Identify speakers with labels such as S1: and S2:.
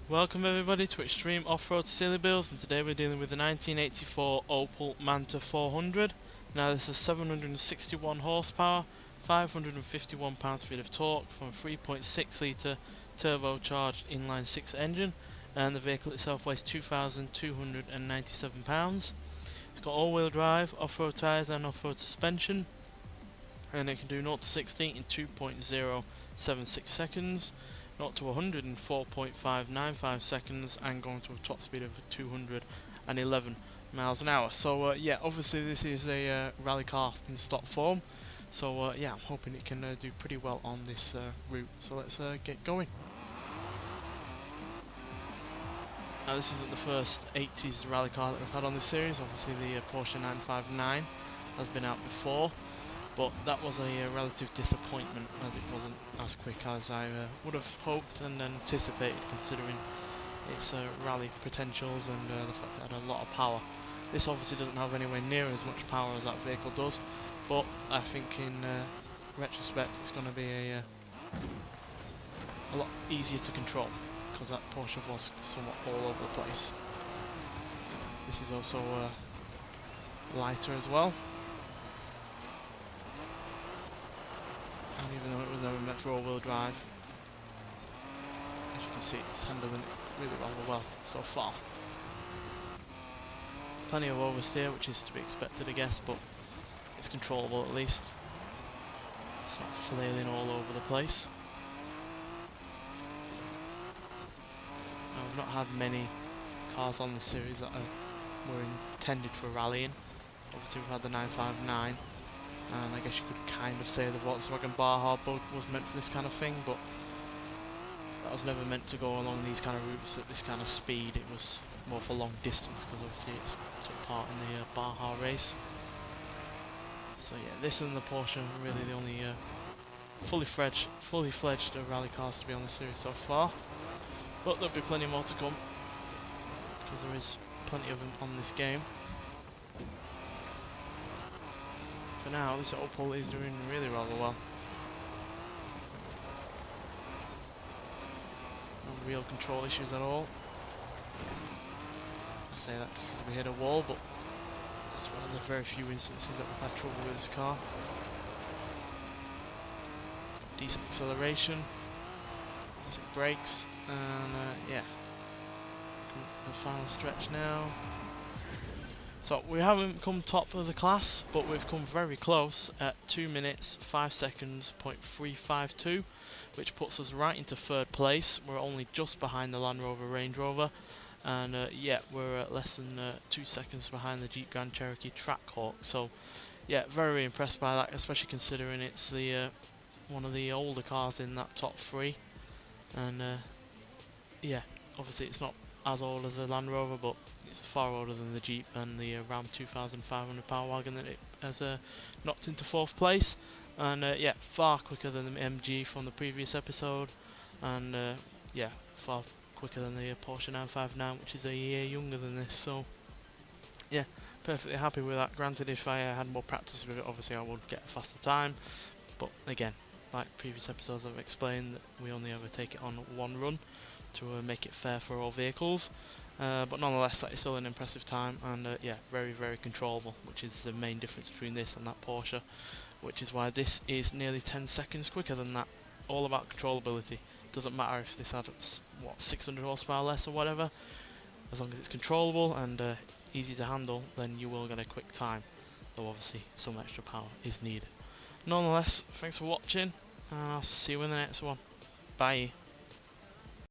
S1: Welcome everybody to Extreme Off-Road Silly Bills, and today we're dealing with the 1984 Opel Manta 400. Now this is 761 horsepower, 551 pounds-feet of torque from a 3.6 litre turbocharged inline 6 engine, and the vehicle itself weighs 2,297 pounds. It's got all-wheel drive, off-road tyres and off-road suspension, and it can do 0 to 60 in 2.076 seconds. 0 to 100 in 4.595 seconds, and going to a top speed of 211 miles an hour. So yeah, obviously this is a rally car in stock form, so yeah, I'm hoping it can do pretty well on this route. So let's get going. Now this isn't the first 80s rally car that we've had on this series. Obviously the Porsche 959 has been out before, but that was a relative disappointment, as it wasn't as quick as I would have hoped and anticipated, considering its rally potentials and the fact that it had a lot of power. This obviously doesn't have anywhere near as much power as that vehicle does, but I think in retrospect it's going to be a lot easier to control, because that Porsche was somewhat all over the place. This is also lighter as well. And even though it was never meant for all-wheel drive, as you can see, it's handling it really rather well so far. Plenty of oversteer, which is to be expected, I guess, but it's controllable at least. It's not flailing all over the place. Now, we've not had many cars on this series that were intended for rallying. Obviously we've had the 959. And I guess you could kind of say the Volkswagen Baja Bug was meant for this kind of thing, but that was never meant to go along these kind of routes at this kind of speed. It was more for long distance, because obviously it took part in the Baja race. So yeah, this and the Porsche are really the only fully fledged rally cars to be on the series so far. But there'll be plenty more to come, because there is plenty of them on this game. For now, this Opel is doing really rather well. No real control issues at all. I say that just as we hit a wall, but that's one of the very few instances that we've had trouble with this car. It's got decent acceleration, decent brakes, and yeah. Coming to the final stretch now. So we haven't come top of the class, but we've come very close at 2 minutes 5 seconds .352, which puts us right into third place. We're only just behind the Land Rover Range Rover, and yeah, we're less than 2 seconds behind the Jeep Grand Cherokee Trackhawk. So yeah, very impressed by that, especially considering it's the one of the older cars in that top three. And yeah, obviously it's not as old as the Land Rover, but it's far older than the Jeep and the Ram 2500 Power Wagon that it has knocked into fourth place. And yeah, far quicker than the MG from the previous episode, and yeah, far quicker than the Porsche 959, which is a year younger than this. So yeah, perfectly happy with that. Granted, if I had more practice with it, obviously I would get a faster time, but again, like previous episodes I've explained, that we only ever take it on one run to make it fair for all vehicles. But nonetheless, that is still an impressive time, and yeah, very, very controllable, which is the main difference between this and that Porsche, which is why this is nearly 10 seconds quicker than that. All about controllability. Doesn't matter if this had, what, 600 horsepower less or whatever, as long as it's controllable and easy to handle, then you will get a quick time, though obviously some extra power is needed. Nonetheless, thanks for watching, and I'll see you in the next one. Bye.